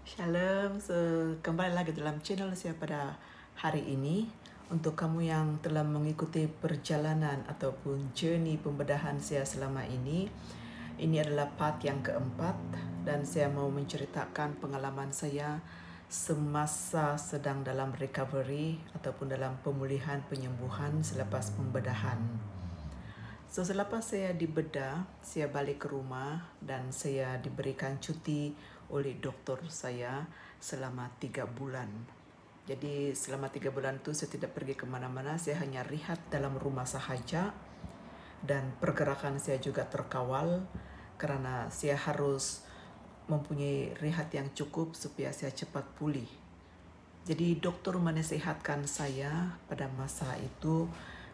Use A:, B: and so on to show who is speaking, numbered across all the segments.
A: Shalom, kembali lagi dalam channel saya pada hari ini. Untuk kamu yang telah mengikuti perjalanan ataupun journey pembedahan saya selama ini adalah part yang keempat dan saya mau menceritakan pengalaman saya semasa sedang dalam recovery ataupun dalam pemulihan penyembuhan selepas pembedahan. Selepas saya dibedah, saya balik ke rumah dan saya diberikan cuti oleh dokter saya selama 3 bulan. Jadi selama 3 bulan itu saya tidak pergi kemana-mana, saya hanya rehat dalam rumah sahaja dan pergerakan saya juga terkawal karena saya harus mempunyai rehat yang cukup supaya saya cepat pulih. Jadi dokter menasihatkan saya pada masa itu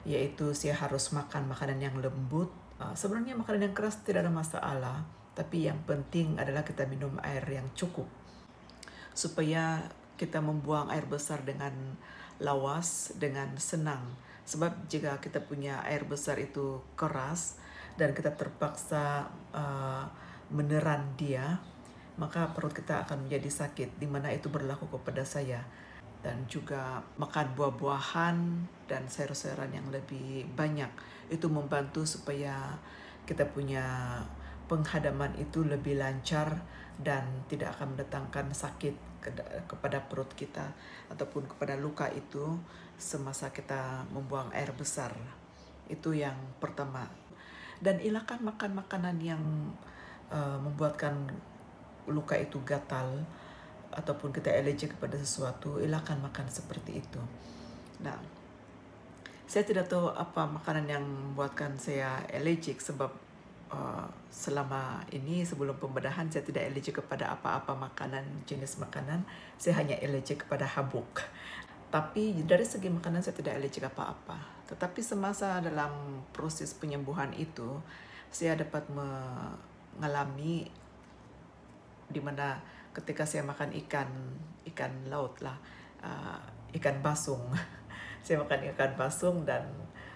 A: yaitu saya harus makan makanan yang lembut. Sebenarnya makanan yang keras tidak ada masalah, tapi yang penting adalah kita minum air yang cukup supaya kita membuang air besar dengan lawas, dengan senang. Sebab jika kita punya air besar itu keras dan kita terpaksa meneran dia, maka perut kita akan menjadi sakit, di mana itu berlaku kepada saya. Dan juga makan buah-buahan dan sayur-sayuran yang lebih banyak. Itu membantu supaya kita punya penghadaman itu lebih lancar dan tidak akan mendatangkan sakit kepada perut kita ataupun kepada luka itu semasa kita membuang air besar. Itu yang pertama. Dan elakkan makan makanan yang membuatkan luka itu gatal ataupun kita alergi kepada sesuatu, elakkan makan seperti itu. Nah, saya tidak tahu apa makanan yang membuatkan saya alergik sebab selama ini sebelum pembedahan saya tidak alergi kepada apa-apa makanan, jenis makanan, saya hanya alergi kepada habuk. Tapi dari segi makanan saya tidak alergi apa-apa. Tetapi semasa dalam proses penyembuhan itu, saya dapat mengalami di mana ketika saya makan ikan laut lah, ikan basung. Saya makan ikan basung dan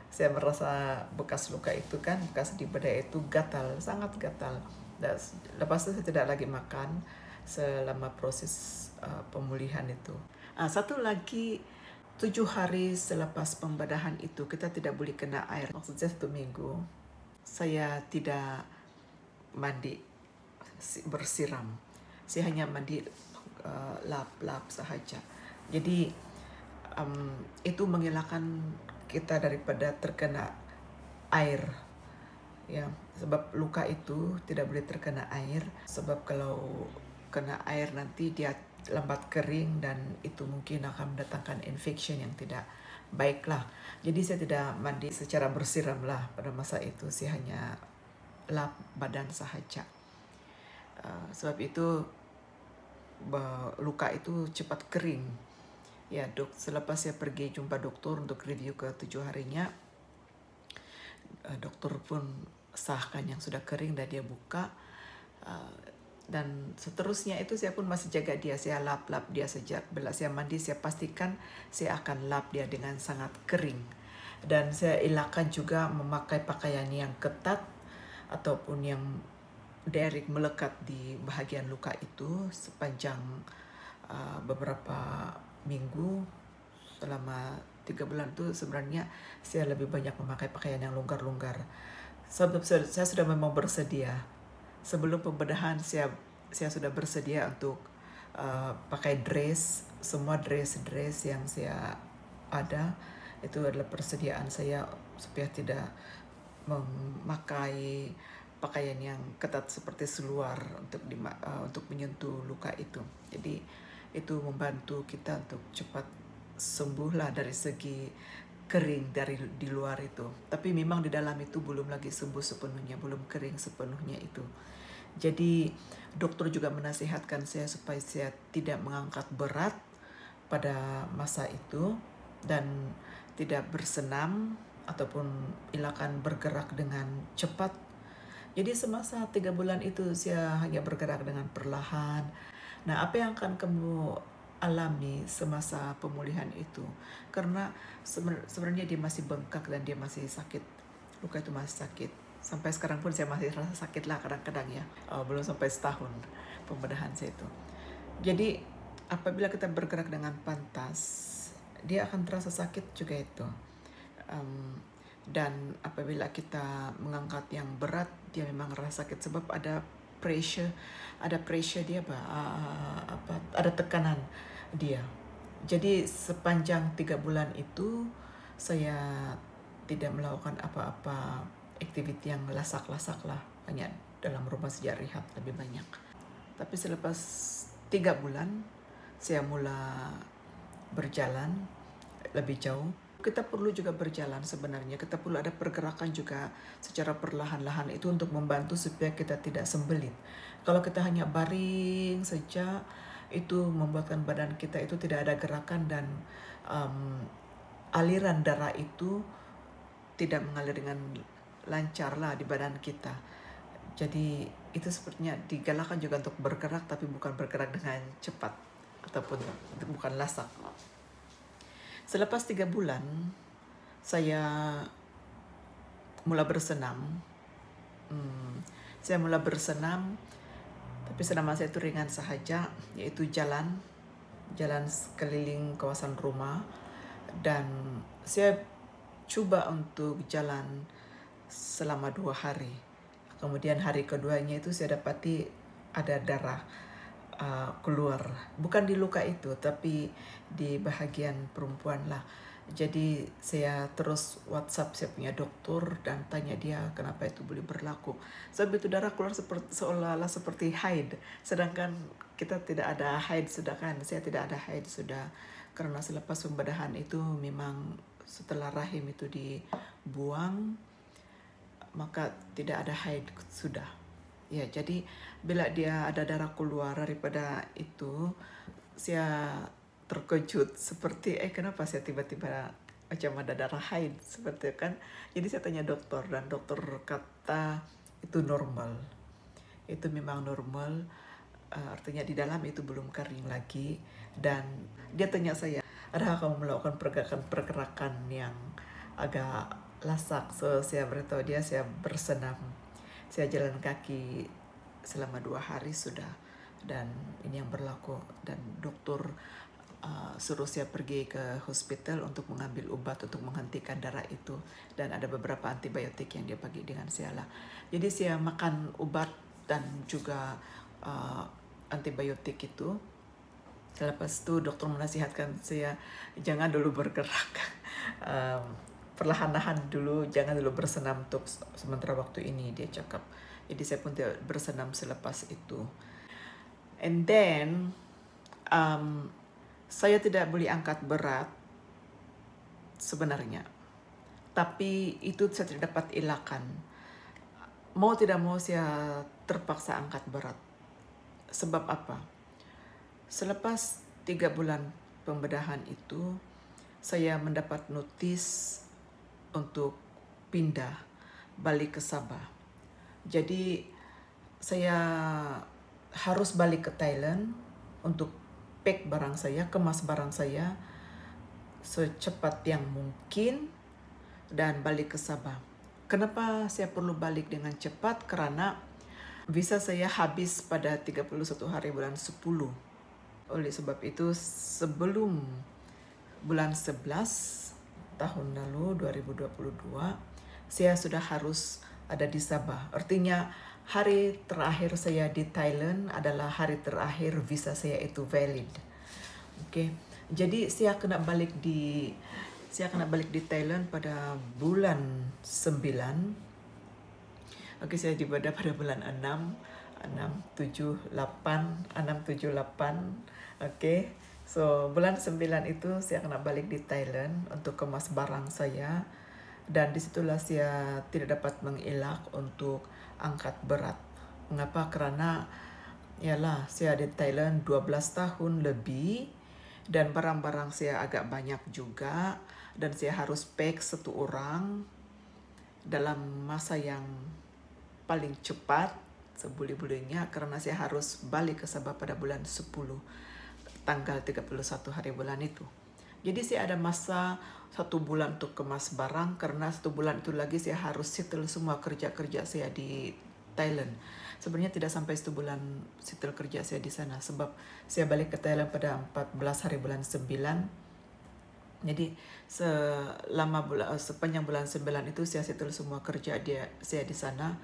A: saya merasa bekas luka itu kan, bekas di bedah itu gatal, sangat gatal. Dan lepas itu saya tidak lagi makan selama proses pemulihan itu. Satu lagi, 7 hari selepas pembedahan itu kita tidak boleh kena air. Maksudnya 1 minggu saya tidak mandi bersiram. Saya hanya mandi lap-lap sahaja. Jadi itu mengelakkan kita daripada terkena air, ya, sebab luka itu tidak boleh terkena air, sebab kalau kena air nanti dia lambat kering dan itu mungkin akan mendatangkan infection yang tidak baik lah. Jadi saya tidak mandi secara bersiram lah pada masa itu, saya hanya lap badan sahaja. Sebab itu luka itu cepat kering. Ya, selepas saya pergi jumpa dokter untuk review ke 7 harinya, dokter pun sahkan yang sudah kering dan dia buka. Dan seterusnya itu saya pun masih jaga dia, saya lap-lap dia sejak bila saya mandi, saya pastikan saya akan lap dia dengan sangat kering. Dan saya elakkan juga memakai pakaian yang ketat ataupun yang direct melekat di bahagian luka itu sepanjang beberapa minggu. Selama 3 bulan itu sebenarnya saya lebih banyak memakai pakaian yang longgar-longgar. Sebab saya sudah memang bersedia. Sebelum pembedahan saya sudah bersedia untuk pakai dress, semua dress yang saya ada itu adalah persediaan saya supaya tidak memakai pakaian yang ketat seperti seluar untuk menyentuh luka itu. Jadi itu membantu kita untuk cepat sembuhlah dari segi kering dari di luar itu. Tapi memang di dalam itu belum lagi sembuh sepenuhnya, belum kering sepenuhnya itu. Jadi dokter juga menasihatkan saya supaya saya tidak mengangkat berat pada masa itu dan tidak bersenam ataupun elakkan bergerak dengan cepat. Jadi semasa 3 bulan itu saya hanya bergerak dengan perlahan. Nah, apa yang akan kamu alami semasa pemulihan itu? Karena sebenarnya dia masih bengkak dan dia masih sakit. Luka itu masih sakit. Sampai sekarang pun saya masih rasa sakit lah kadang-kadang ya. Belum sampai setahun pembedahan saya itu. Jadi apabila kita bergerak dengan pantas, dia akan terasa sakit juga itu. Dan apabila kita mengangkat yang berat, dia memang rasa sakit sebab ada pressure dia ada tekanan dia. Jadi sepanjang 3 bulan itu saya tidak melakukan apa-apa aktiviti yang lasak-lasak lah, hanya dalam rumah sejak rehab lebih banyak. Tapi selepas 3 bulan saya mula berjalan lebih jauh. Kita perlu juga berjalan sebenarnya, kita perlu ada pergerakan juga secara perlahan-lahan itu untuk membantu supaya kita tidak sembelit. Kalau kita hanya baring saja, itu membuatkan badan kita itu tidak ada gerakan dan aliran darah itu tidak mengalir dengan lancar lah di badan kita. Jadi itu sepertinya digalakkan juga untuk bergerak, tapi bukan bergerak dengan cepat ataupun bukan lasak. Selepas 3 bulan, saya mula bersenam. Saya mula bersenam, tapi senaman saya itu ringan sahaja, yaitu jalan sekeliling kawasan rumah. Dan saya coba untuk jalan selama 2 hari. Kemudian hari keduanya itu saya dapati ada darah keluar, bukan di luka itu tapi di bahagian perempuan lah. Jadi saya terus WhatsApp saya punya dokter dan tanya dia kenapa itu boleh berlaku. Sebab itu darah keluar seolah-olah seperti haid, sedangkan kita tidak ada haid sudah kan. Saya tidak ada haid sudah, karena selepas pembedahan itu memang setelah rahim itu dibuang maka tidak ada haid sudah. Ya, jadi bila dia ada darah keluar daripada itu, saya terkejut seperti kenapa saya tiba-tiba macam ada darah haid seperti kan. Jadi saya tanya dokter dan dokter kata itu normal. Itu memang normal, artinya di dalam itu belum kering lagi. Dan dia tanya saya, adakah kamu melakukan pergerakan yang agak lasak? So saya beritahu dia saya bersenam. Saya jalan kaki selama 2 hari sudah, dan ini yang berlaku. Dan dokter suruh saya pergi ke hospital untuk mengambil obat untuk menghentikan darah itu, dan ada beberapa antibiotik yang dia bagi dengan saya lah. Jadi saya makan obat dan juga antibiotik itu. Selepas itu dokter menasihatkan saya jangan dulu bergerak. Perlahan-lahan dulu, jangan dulu bersenam untuk sementara waktu ini, dia cakap. Jadi saya pun tidak bersenam selepas itu. And then saya tidak boleh angkat berat sebenarnya, tapi itu saya tidak dapat elakkan. Mau tidak mau saya terpaksa angkat berat. Sebab apa? Selepas 3 bulan pembedahan itu, saya mendapat notis untuk pindah balik ke Sabah. Jadi saya harus balik ke Thailand untuk pack barang saya, kemas barang saya secepat yang mungkin dan balik ke Sabah. Kenapa saya perlu balik dengan cepat? Karena visa saya habis pada 31 hari bulan 10. Oleh sebab itu sebelum bulan 11 tahun lalu 2022 saya sudah harus ada di Sabah. Artinya hari terakhir saya di Thailand adalah hari terakhir visa saya itu valid. Oke. Jadi saya kena balik di Thailand pada bulan 9. Oke, saya dibawa pada bulan 678. Oke. So, bulan 9 itu saya kena balik di Thailand untuk kemas barang saya. Dan disitulah saya tidak dapat mengelak untuk angkat berat. Mengapa? Karena yalah, saya di Thailand 12 tahun lebih. Dan barang-barang saya agak banyak juga. Dan saya harus pack 1 orang dalam masa yang paling cepat seboleh-bolehnya. Karena saya harus balik ke Sabah pada bulan 10. Tanggal 31 hari bulan itu. Jadi saya ada masa 1 bulan untuk kemas barang, karena 1 bulan itu lagi saya harus settle semua kerja-kerja saya di Thailand. Sebenarnya tidak sampai 1 bulan setelah kerja saya di sana, sebab saya balik ke Thailand pada 14 hari bulan 9. Jadi sepanjang bulan 9 itu saya settle semua kerja saya di sana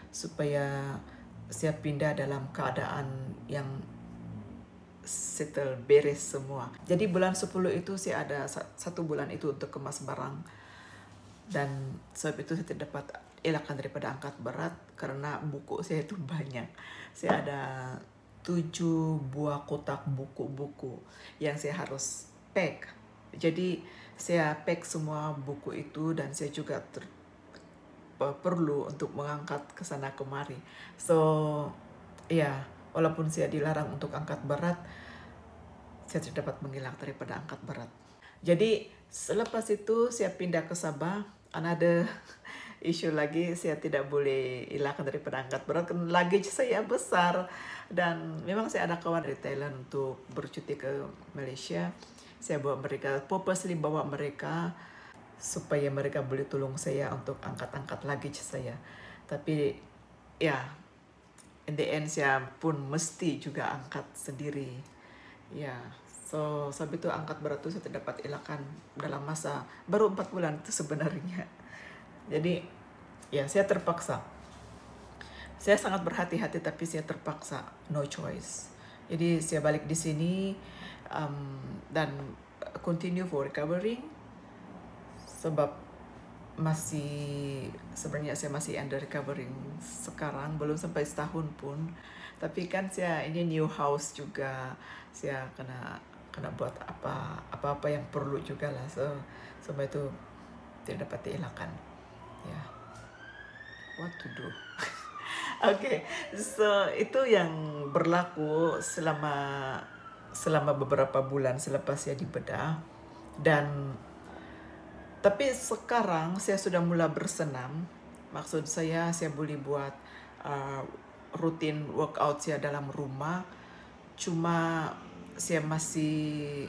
A: supaya saya pindah dalam keadaan yang settle beres semua. Jadi bulan 10 itu saya ada 1 bulan itu untuk kemas barang, dan sebab itu saya tidak dapat elakkan daripada angkat berat karena buku saya itu banyak. Saya ada 7 buah kotak buku-buku yang saya harus pack. Jadi saya pack semua buku itu, dan saya juga perlu untuk mengangkat ke sana kemari. So ya, walaupun saya dilarang untuk angkat berat, saya tidak dapat mengelak daripada angkat berat. Jadi selepas itu saya pindah ke Sabah. Another isu lagi, saya tidak boleh elakkan daripada angkat berat karena luggage saya besar, dan memang saya ada kawan dari Thailand untuk bercuti ke Malaysia. Saya purposely bawa mereka supaya mereka boleh tolong saya untuk angkat-angkat luggage saya. Tapi ya, in the end saya pun mesti juga angkat sendiri. Ya, so sebab itu angkat berat itu saya tidak dapat elakkan dalam masa baru 4 bulan itu sebenarnya. Jadi ya, saya terpaksa. Saya sangat berhati-hati, tapi saya terpaksa, no choice. Jadi saya balik di sini dan continue for recovering, sebab sebenarnya saya masih under recovering sekarang, belum sampai setahun pun. Tapi kan saya ini new house juga, saya kena buat apa yang perlu juga lah. Sebab itu tidak dapat dielakkan. Ya, what to do. Oke, so itu yang berlaku selama beberapa bulan selepas saya dibedah. Tapi sekarang saya sudah mulai bersenam. Maksud saya boleh buat rutin workout saya dalam rumah. Cuma saya masih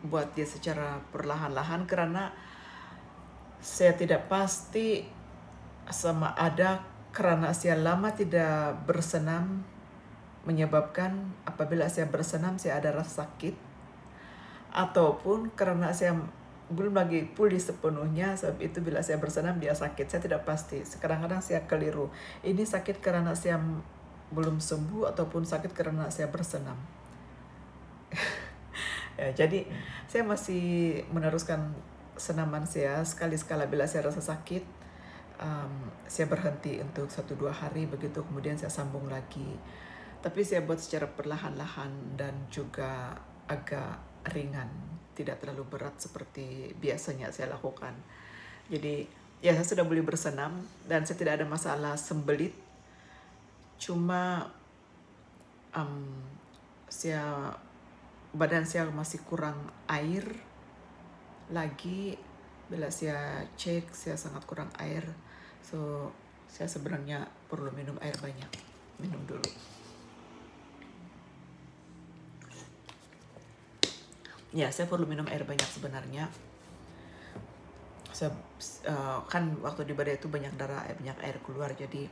A: buat dia secara perlahan-lahan karena saya tidak pasti sama ada karena saya lama tidak bersenam menyebabkan apabila saya bersenam saya ada rasa sakit, ataupun karena saya belum lagi pulih sepenuhnya, sebab itu bila saya bersenam dia sakit. Saya tidak pasti. Kadang-kadang saya keliru. Ini sakit karena saya belum sembuh ataupun sakit karena saya bersenam. Ya, jadi saya masih meneruskan senaman saya. Sekali-sekala bila saya rasa sakit, saya berhenti untuk 1-2 hari, begitu kemudian saya sambung lagi. Tapi saya buat secara perlahan-lahan dan juga agak ringan, tidak terlalu berat seperti biasanya saya lakukan. Jadi ya, saya sudah boleh bersenam dan saya tidak ada masalah sembelit. Cuma badan saya masih kurang air lagi. Bila saya cek, saya sangat kurang air. So saya sebenarnya perlu minum air banyak. Minum dulu. Ya, saya perlu minum air banyak sebenarnya. Kan waktu di badai itu banyak air keluar, jadi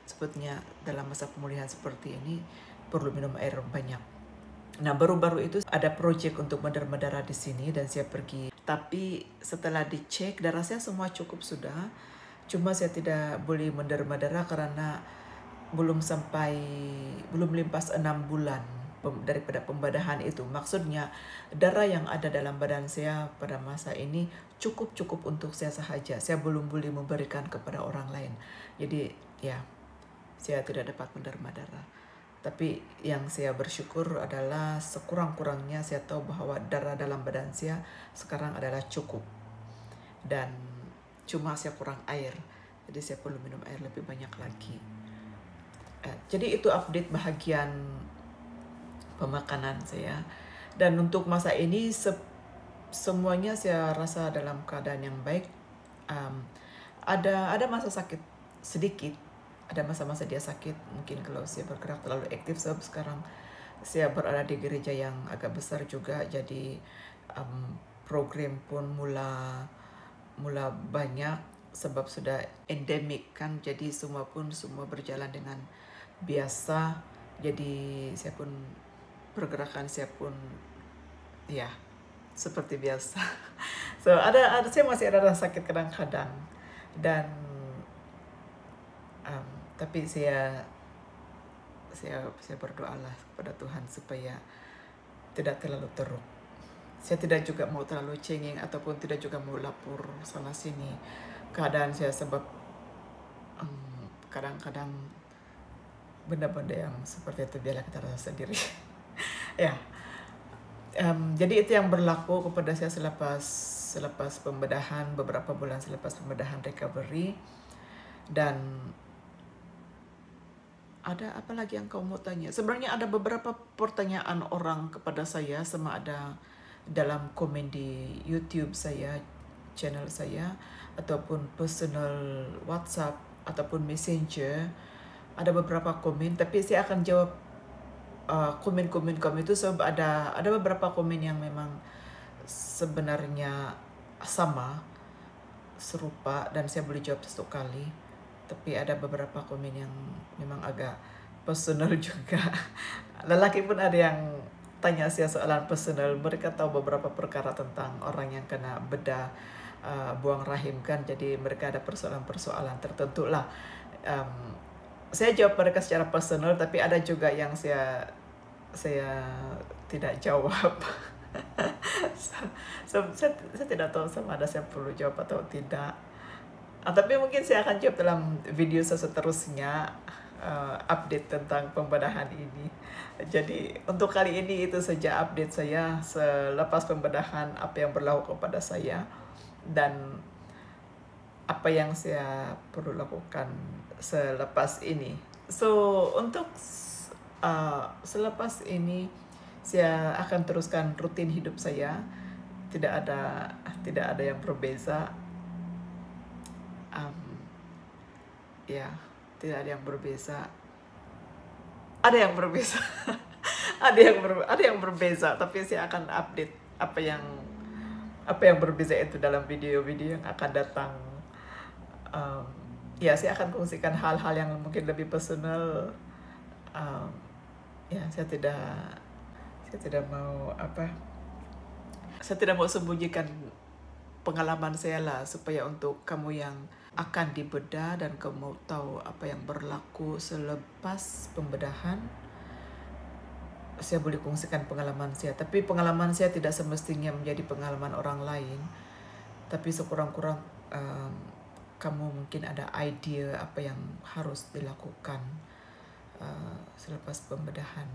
A: sebetulnya dalam masa pemulihan seperti ini perlu minum air banyak. Nah, baru-baru itu ada proyek untuk menderma darah di sini dan saya pergi. Tapi setelah dicek darah saya semua cukup sudah. Cuma saya tidak boleh menderma darah karena belum limpas 6 bulan daripada pembedahan itu. Maksudnya darah yang ada dalam badan saya pada masa ini cukup untuk saya sahaja. Saya belum boleh memberikan kepada orang lain. Jadi ya, saya tidak dapat menderma darah. Tapi yang saya bersyukur adalah sekurang-kurangnya saya tahu bahwa darah dalam badan saya sekarang adalah cukup. Dan cuma saya kurang air. Jadi saya perlu minum air lebih banyak lagi. Jadi itu update bahagian pemakanan saya. Dan untuk masa ini semuanya saya rasa dalam keadaan yang baik. Ada masa sakit sedikit. Ada masa-masa dia sakit, mungkin kalau saya bergerak terlalu aktif. Sebab sekarang saya berada di gereja yang agak besar juga, jadi program pun mula banyak. sebab sudah endemik kan, jadi semua berjalan dengan biasa. Jadi saya pun pergerakan saya pun ya seperti biasa. So saya masih ada rasa sakit kadang-kadang, dan tapi saya berdoalah kepada Tuhan supaya tidak terlalu teruk. Saya tidak juga mau terlalu cengeng ataupun tidak juga mau lapor sana sini keadaan saya, sebab kadang-kadang benda-benda yang seperti itu biarlah kita rasa sendiri. Ya, jadi itu yang berlaku kepada saya selepas pembedahan, beberapa bulan selepas pembedahan recovery. Dan ada apa lagi yang kau mau tanya? Sebenarnya ada beberapa pertanyaan orang kepada saya, sama ada dalam komen di YouTube saya, channel saya, ataupun personal WhatsApp ataupun Messenger. Ada beberapa komen, tapi saya akan jawab komen-komen kamu itu, sebab ada beberapa komen yang memang sebenarnya sama, serupa, dan saya boleh jawab satu kali. Tapi ada beberapa komen yang memang agak personal juga. Lelaki pun ada yang tanya saya soalan personal. Mereka tahu beberapa perkara tentang orang yang kena bedah buang rahim kan. Jadi mereka ada persoalan-persoalan tertentu lah. Saya jawab mereka secara personal, tapi ada juga yang saya tidak jawab. Saya tidak tahu sama ada saya perlu jawab atau tidak. Tapi mungkin saya akan jawab dalam video seterusnya, update tentang pembedahan ini. Jadi untuk kali ini itu saja update saya selepas pembedahan, apa yang berlaku kepada saya dan apa yang saya perlu lakukan selepas ini. So untuk selepas ini saya akan teruskan rutin hidup saya. Tidak ada yang berbeza. Ya, tidak ada yang berbeza. Ada yang berbeza. ada yang berbeza, tapi saya akan update apa yang berbeza itu dalam video-video yang akan datang. Ya, saya akan kongsikan hal-hal yang mungkin lebih personal. Ya, saya tidak mau sembunyikan pengalaman saya lah, supaya untuk kamu yang akan dibedah dan kamu mau tahu apa yang berlaku selepas pembedahan, saya boleh kongsikan pengalaman saya. Tapi pengalaman saya tidak semestinya menjadi pengalaman orang lain, tapi sekurang-kurang kamu mungkin ada idea apa yang harus dilakukan selepas pembedahan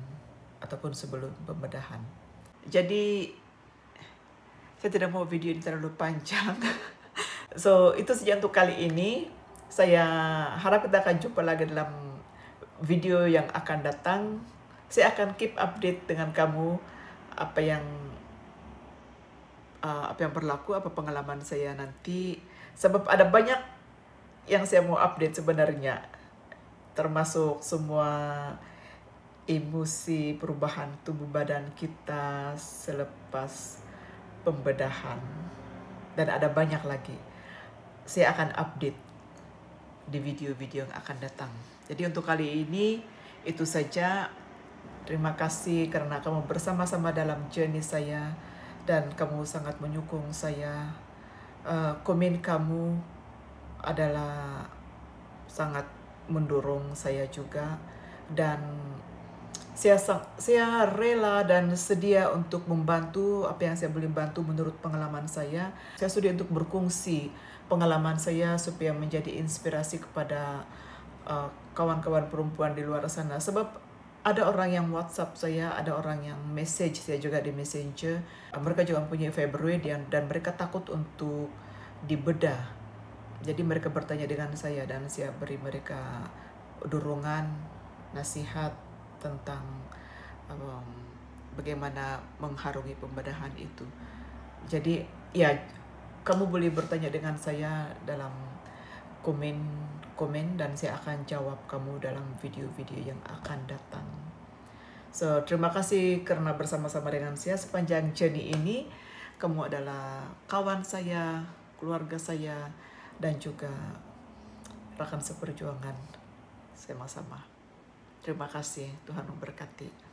A: ataupun sebelum pembedahan. Jadi saya tidak mau video ini terlalu panjang. So itu saja untuk kali ini. Saya harap kita akan jumpa lagi dalam video yang akan datang. Saya akan keep update dengan kamu apa yang berlaku, apa pengalaman saya nanti. Sebab ada banyak yang saya mau update sebenarnya, termasuk semua emosi, perubahan tubuh badan kita selepas pembedahan, dan ada banyak lagi. Saya akan update di video-video yang akan datang. Jadi untuk kali ini itu saja. Terima kasih karena kamu bersama-sama dalam journey saya dan kamu sangat menyokong saya. Komen kamu adalah sangat mendorong saya juga, dan saya rela dan sedia untuk membantu apa yang saya boleh bantu menurut pengalaman saya. Saya sudah untuk berkongsi pengalaman saya supaya menjadi inspirasi kepada kawan-kawan perempuan di luar sana. Sebab ada orang yang WhatsApp saya, ada orang yang message saya juga di Messenger. Mereka juga mempunyai fibroid dan mereka takut untuk dibedah. Jadi mereka bertanya dengan saya dan saya beri mereka dorongan, nasihat tentang bagaimana mengharungi pembedahan itu. Jadi ya, kamu boleh bertanya dengan saya dalam komen dan saya akan jawab kamu dalam video-video yang akan datang. So, terima kasih karena bersama-sama dengan saya sepanjang journey ini. Kamu adalah kawan saya, keluarga saya, dan juga rekan seperjuangan sama-sama. Terima kasih, Tuhan memberkati.